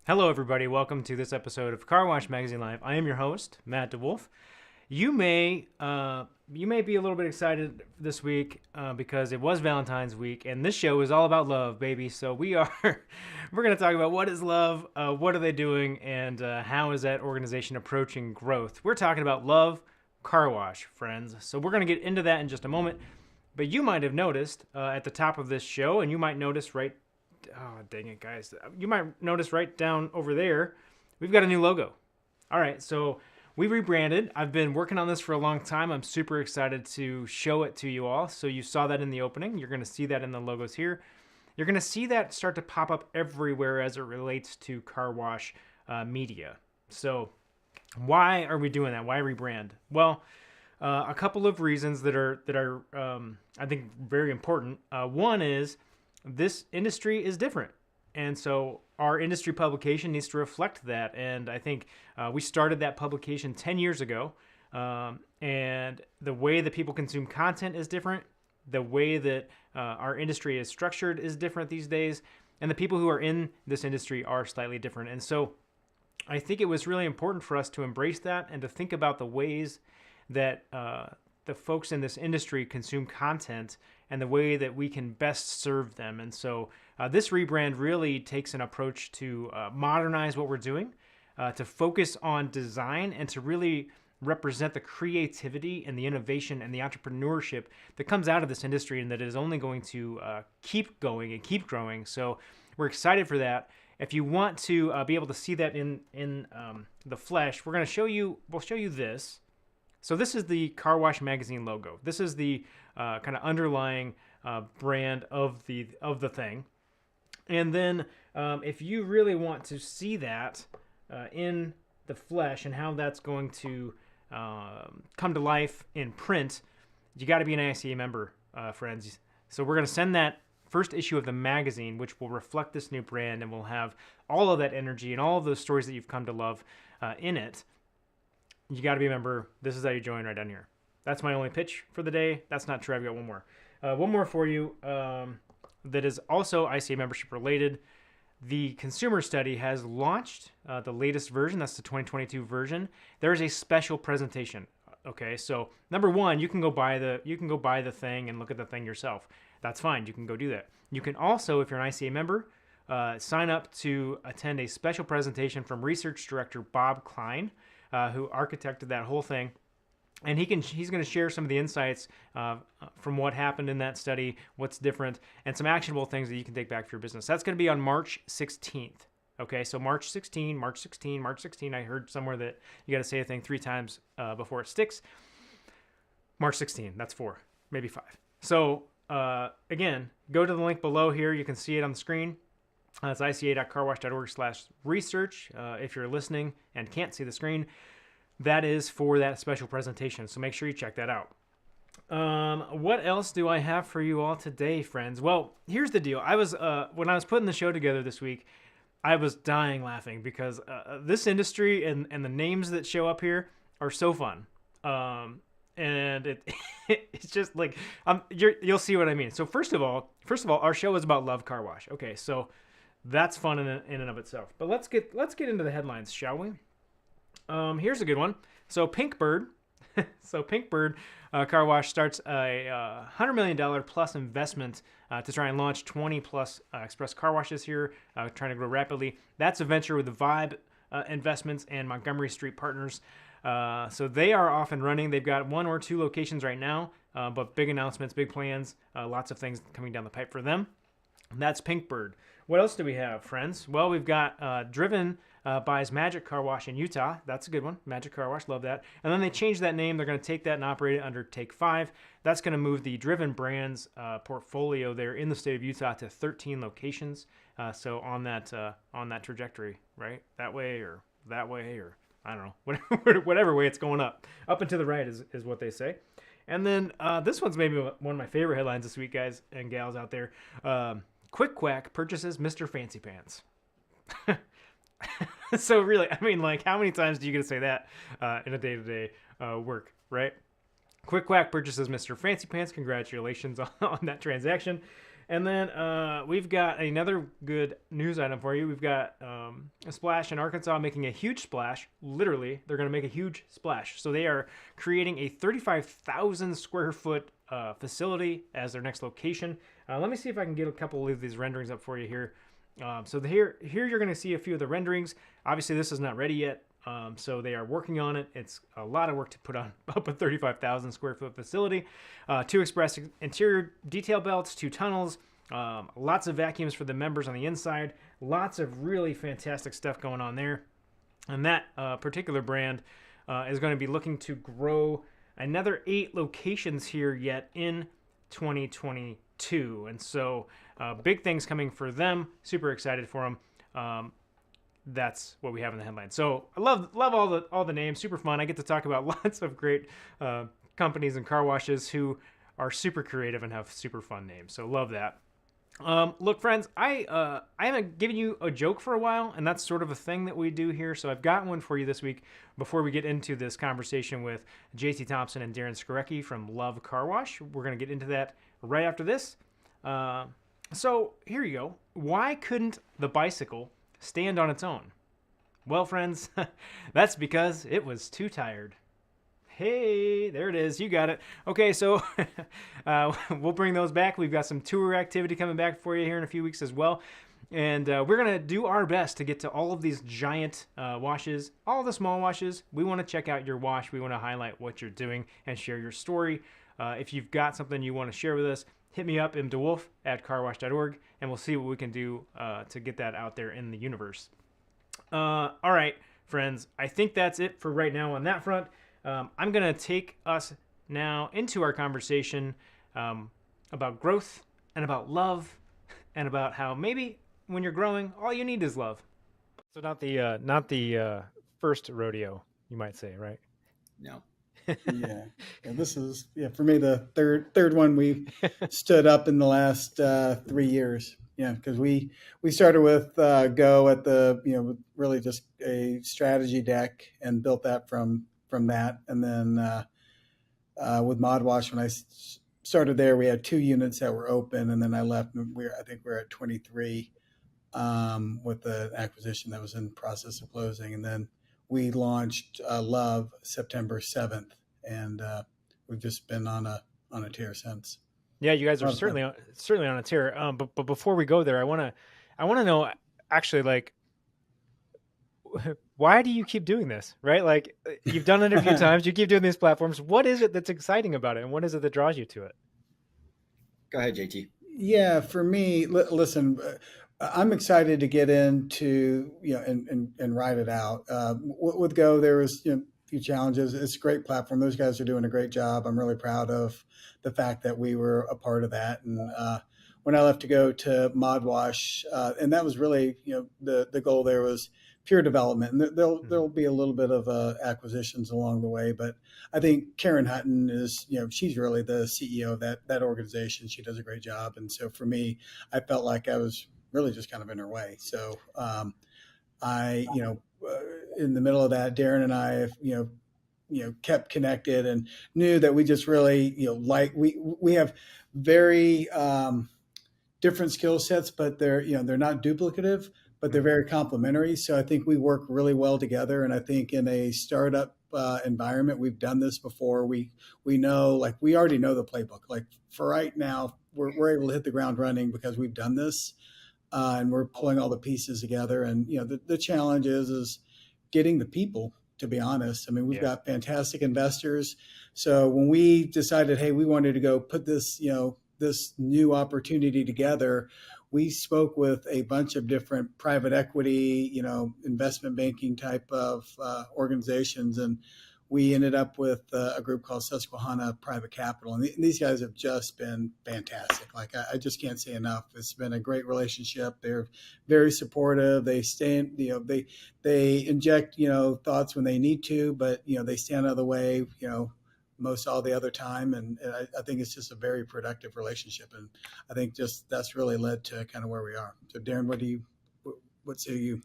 Hello, everybody. Welcome to this episode of Car Wash Magazine Live. I am your host, Matt DeWolf. You may be a little bit excited this week because it was Valentine's week, and this show is all about love, baby. So we're going to talk about what is love, what are they doing, and how is that organization approaching growth. We're talking about LUV Car Wash, friends. So we're going to get into that in just a moment. But you might have noticed at the top of this show, and you might notice oh, dang it, guys. You might notice right down over there, we've got a new logo. All right, so we rebranded. I've been working on this for a long time. I'm super excited to show it to you all. So you saw that in the opening. You're going to see that in the logos here. You're going to see that start to pop up everywhere as it relates to car wash media. So why are we doing that? Why rebrand? Well, a couple of reasons that are I think very important. One is this industry is different. And so our industry publication needs to reflect that. And I think we started that publication 10 years ago. And the way that people consume content is different. The way that our industry is structured is different these days. And the people who are in this industry are slightly different. And so I think it was really important for us to embrace that and to think about the ways that the folks in this industry consume content and the way that we can best serve them. And so this rebrand really takes an approach to modernize what we're doing, to focus on design, and to really represent the creativity and the innovation and the entrepreneurship that comes out of this industry and that is only going to keep going and keep growing. So we're excited for that. If you want to be able to see that in the flesh, we'll show you this. So this is the Car Wash Magazine logo. This is the kind of underlying brand of the thing. And then if you really want to see that in the flesh and how that's going to come to life in print, you got to be an ICA member, friends. So we're going to send that first issue of the magazine, which will reflect this new brand, and will have all of that energy and all of those stories that you've come to love in it. You got to be a member. This is how you join right down here. That's my only pitch for the day. That's not true. I've got one more. One more for you that is also ICA membership related. The consumer study has launched the latest version. That's the 2022 version. There is a special presentation. Okay, so number one, you can go buy the thing and look at the thing yourself. That's fine. You can go do that. You can also, if you're an ICA member, sign up to attend a special presentation from Research Director Bob Klein, who architected that whole thing. And he's going to share some of the insights from what happened in that study, what's different, and some actionable things that you can take back for your business. That's going to be on March 16th. Okay, so March 16. I heard somewhere that you got to say a thing 3 times before it sticks. March 16, that's 4, maybe 5. So again, go to the link below here. You can see it on the screen. It's ica.carwash.org/research. If you're listening and can't see the screen, that is for that special presentation. So make sure you check that out. What else do I have for you all today, friends? Well, here's the deal. When I was putting the show together this week, I was dying laughing because this industry and the names that show up here are so fun. And it's just like you'll see what I mean. So first of all, our show is about LUV Car Wash. Okay, so that's fun in and of itself. But let's get into the headlines, shall we? Here's a good one. So Pinkbird Car Wash starts a $100 million plus investment to try and launch 20 plus express car washes here, trying to grow rapidly. That's a venture with the Vibe Investments and Montgomery Street Partners. So they are off and running. They've got 1 or 2 locations right now, but big announcements, big plans, lots of things coming down the pipe for them. That's Pinkbird. What else do we have, friends? Well, we've got Driven buys Magic Car Wash in Utah. That's a good one. Magic Car Wash, love that. And then they changed that name. They're going to take that and operate it under Take 5. That's going to move the Driven Brands portfolio there in the state of Utah to 13 locations. So on that trajectory, right? That way or I don't know, whatever way it's going up and to the right is what they say. And then this one's maybe one of my favorite headlines this week, guys and gals out there. Quack purchases Mr. Fancy Pants. So really, I mean, like, how many times do you get to say that in a day-to-day work, right? Quack purchases Mr. Fancy Pants. Congratulations on that transaction. And then we've got another good news item for you. We've got a splash in Arkansas making a huge splash. Literally, they're going to make a huge splash. So they are creating a 35,000 square foot facility as their next location. Let me see if I can get a couple of these renderings up for you here. So here you're going to see a few of the renderings. Obviously, this is not ready yet. So they are working on it. It's a lot of work to put on up a 35,000 square foot facility. 2 express interior detail belts, 2 tunnels, lots of vacuums for the members on the inside. Lots of really fantastic stuff going on there. And that particular brand is going to be looking to grow another 8 locations here yet in 2022. And so big things coming for them. Super excited for them. That's what we have in the headline. So I love all the names. Super fun. I get to talk about lots of great companies and car washes who are super creative and have super fun names. So love that. Look, friends, I haven't given you a joke for a while, and that's sort of a thing that we do here. So I've got one for you this week before we get into this conversation with JT Thompson and Darren Skarecky from LUV Car Wash. We're going to get into that right after this. So here you go. Why couldn't the bicycle stand on its own? Well, friends, that's because it was too tired. Hey, there it is. You got it. Okay, so we'll bring those back. We've got some tour activity coming back for you here in a few weeks as well. And we're going to do our best to get to all of these giant washes, all the small washes. We want to check out your wash. We want to highlight what you're doing and share your story. If you've got something you want to share with us, hit me up, mdewolf@carwash.org, and we'll see what we can do to get that out there in the universe. All right, friends, I think that's it for right now on that front. I'm going to take us now into our conversation about growth and about love and about how maybe when you're growing, all you need is love. So not the first rodeo, you might say, right? No. Yeah. This is for me the third one we stood up in the last 3 years. Yeah, because we started with Go at the really just a strategy deck and built that from that, and then with ModWash when I started there we had 2 units that were open, and then I left. I think we're at 23 with the acquisition that was in the process of closing, and then we launched LUV September 7th, and we've just been on a tear since. Yeah, you guys are certainly on a tear. But before we go there, I want to know actually, like, why do you keep doing this? Right, like you've done it a few times. You keep doing these platforms. What is it that's exciting about it, and what is it that draws you to it? Go ahead, JT. Yeah, for me, listen. I'm excited to get into and ride it out. With Go, there was a few challenges. It's a great platform. Those guys are doing a great job. I'm really proud of the fact that we were a part of that. And when I left to go to ModWash, and that was really the goal there was pure development. And there'll be a little bit of acquisitions along the way, but I think Karen Hutton is she's really the CEO of that organization. She does a great job. And so for me, I felt like I was really just kind of in her way. So I, in the middle of that, Darren and I have, kept connected and knew that we just really, we have very different skill sets, but they're not duplicative, but they're very complementary. So I think we work really well together. And I think in a startup environment, we've done this before. We know, like, we already know the playbook. Like for right now, we're able to hit the ground running because we've done this. And we're pulling all the pieces together. And, the challenge is getting the people, to be honest. I mean, we've got fantastic investors. So when we decided, hey, we wanted to go put this, this new opportunity together, we spoke with a bunch of different private equity, investment banking type of organizations. And we ended up with a group called Susquehanna Private Capital. And these guys have just been fantastic. Like, I just can't say enough. It's been a great relationship. They're very supportive. They stand, they inject, thoughts when they need to, but, they stand out of the way, most all the other time. And I think it's just a very productive relationship. And I think just that's really led to kind of where we are. So Darren, what say you?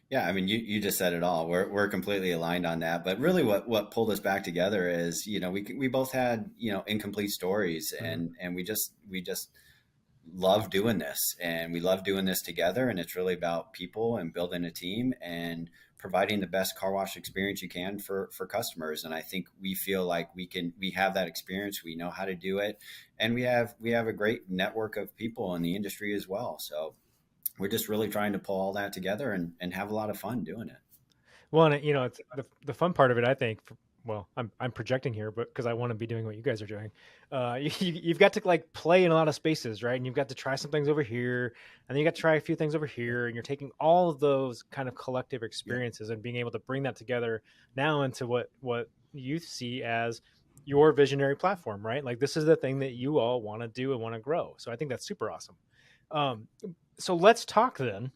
Yeah, I mean, you just said it all. We're completely aligned on that. But really, what pulled us back together is, we both had incomplete stories, and we just love doing this, and we love doing this together. And it's really about people and building a team and providing the best car wash experience you can for customers. And I think we feel like we have that experience. We know how to do it. And we have a great network of people in the industry as well. So we're just really trying to pull all that together and have a lot of fun doing it. Well, and it's the fun part of it, I think. Well, I'm projecting here, but because I want to be doing what you guys are doing, you've got to like play in a lot of spaces, right? And you've got to try some things over here, and then you got to try a few things over here, and you're taking all of those kind of collective experiences and being able to bring that together now into what you see as your visionary platform, right? Like this is the thing that you all want to do and want to grow. So I think that's super awesome. So let's talk then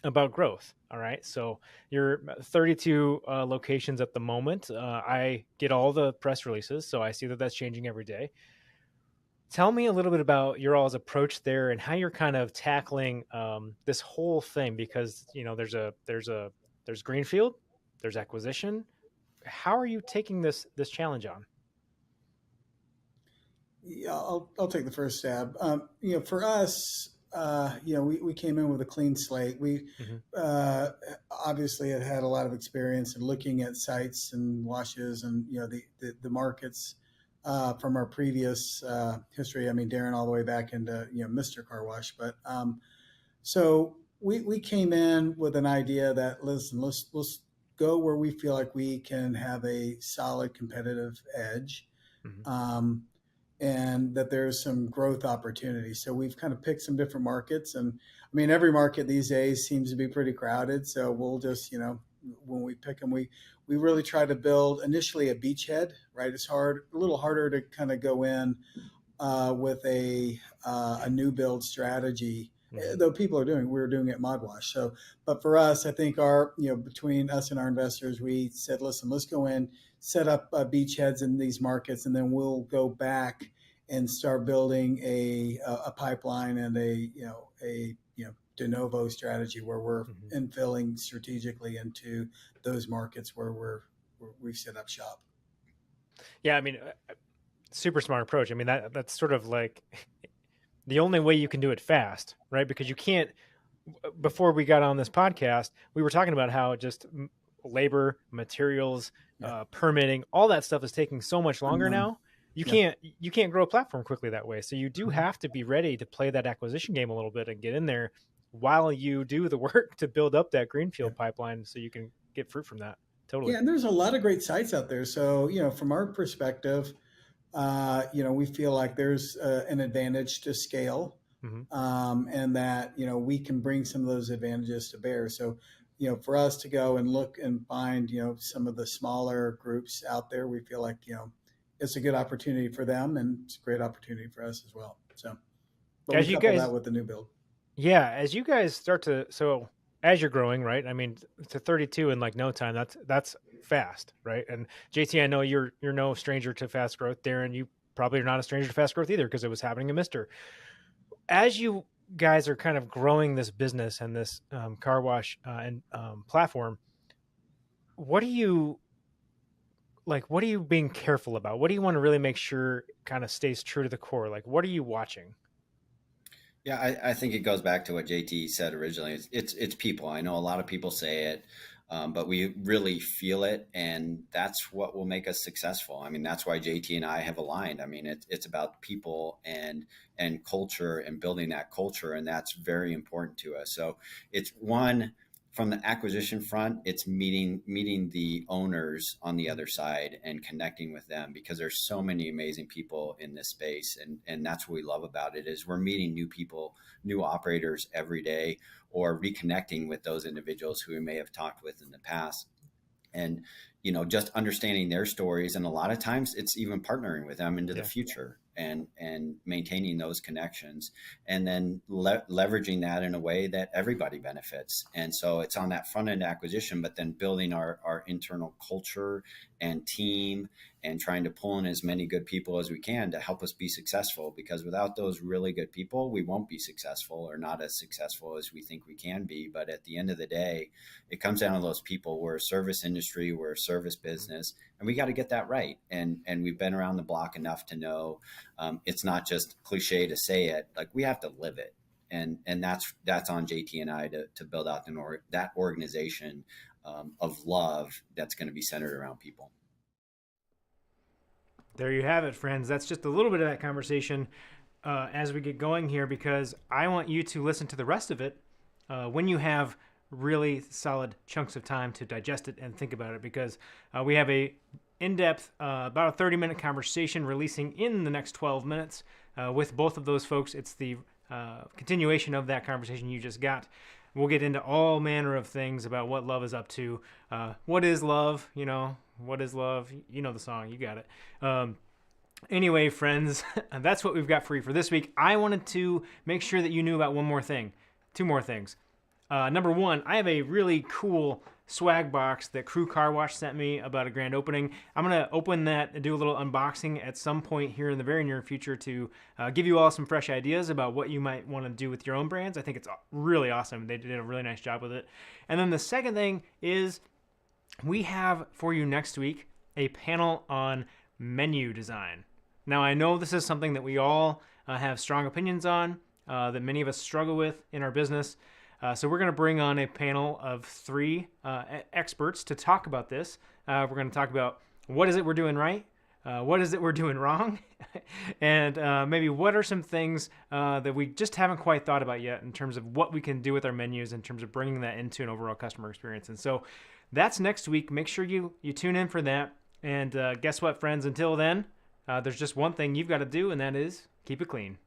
about growth. All right. So you're 32 locations at the moment. I get all the press releases, so I see that that's changing every day. Tell me a little bit about your all's approach there and how you're kind of tackling this whole thing, because there's greenfield, there's acquisition. How are you taking this challenge on? Yeah, I'll take the first stab. For us, we came in with a clean slate. We obviously had a lot of experience in looking at sites and washes and the markets from our previous history. I mean, Darren all the way back into Mr. Car Wash. But so we came in with an idea that listen, let's go where we feel like we can have a solid competitive edge. And that there's some growth opportunities. So we've kind of picked some different markets. And I mean, every market these days seems to be pretty crowded. So we'll just, when we pick them, we really try to build initially a beachhead, right? It's a little harder to kind of go in with a new build strategy. Though we're doing it mod wash. So, but for us, I think between us and our investors, we said, listen, let's go in, set up beachheads in these markets, and then we'll go back and start building a pipeline and a de novo strategy where we're infilling strategically into those markets where we've set up shop. Yeah, I mean, super smart approach. I mean, that's sort of like the only way you can do it fast, right? Because you can't. Before we got on this podcast, we were talking about how just labor, materials, permitting, all that stuff is taking so much longer now. You can't grow a platform quickly that way. So you do have to be ready to play that acquisition game a little bit and get in there while you do the work to build up that greenfield pipeline so you can get fruit from that. Totally. Yeah, and there's a lot of great sites out there. So, from our perspective, we feel like there's an advantage to scale, and that, we can bring some of those advantages to bear. So, for us to go and look and find, some of the smaller groups out there, we feel like, it's a good opportunity for them and it's a great opportunity for us as well. So, but as we couple that with the new build. Yeah. As you guys as you're growing, right? I mean, to 32 in like no time, that's fast, right? And JT, I know you're no stranger to fast growth. Darren, you probably are not a stranger to fast growth either, because it was happening in Mr. As you guys are kind of growing this business and this car wash and platform, what are you being careful about? What do you want to really make sure kind of stays true to the core? Like, what are you watching? Yeah, I think it goes back to what JT said originally. It's people. I know a lot of people say it, but we really feel it, and that's what will make us successful. I mean, that's why JT and I have aligned. I mean, it's about people and culture and building that culture, and that's very important to us. So it's one. From the acquisition front, it's meeting the owners on the other side and connecting with them, because there's so many amazing people in this space. And that's what we love about it, is we're meeting new people, new operators every day, or reconnecting with those individuals who we may have talked with in the past. And, just understanding their stories. And a lot of times it's even partnering with them into the future and maintaining those connections, and then leveraging that in a way that everybody benefits. And so it's on that front end acquisition, but then building our internal culture and team and trying to pull in as many good people as we can to help us be successful, because without those really good people, we won't be successful, or not as successful as we think we can be. But at the end of the day, it comes down to those people. We're a service industry, we're a service business, and we got to get that right. And we've been around the block enough to know it's not just cliche to say it, like we have to live it. And that's on JT and I to build out that organization of love that's going to be centered around people. There you have it, friends. That's just a little bit of that conversation as we get going here, because I want you to listen to the rest of it when you have really solid chunks of time to digest it and think about it, because we have a in-depth, about a 30-minute conversation releasing in the next 12 minutes with both of those folks. It's the continuation of that conversation you just got. We'll get into all manner of things about what love is up to. What is love? What is love? You know the song. You got it. Anyway, friends, that's what we've got for you for this week. I wanted to make sure that you knew about two more things. Number one, I have a really cool swag box that Crew Car Wash sent me about a grand opening. I'm going to open that and do a little unboxing at some point here in the very near future to give you all some fresh ideas about what you might want to do with your own brands. I think it's really awesome. They did a really nice job with it. And then the second thing is we have for you next week a panel on menu design. Now, I know this is something that we all have strong opinions on, that many of us struggle with in our business. So we're going to bring on a panel of 3 experts to talk about this. We're going to talk about what is it we're doing right, what is it we're doing wrong, and maybe what are some things that we just haven't quite thought about yet in terms of what we can do with our menus in terms of bringing that into an overall customer experience. And so that's next week. Make sure you tune in for that. And guess what, friends? Until then, there's just one thing you've got to do, and that is keep it clean.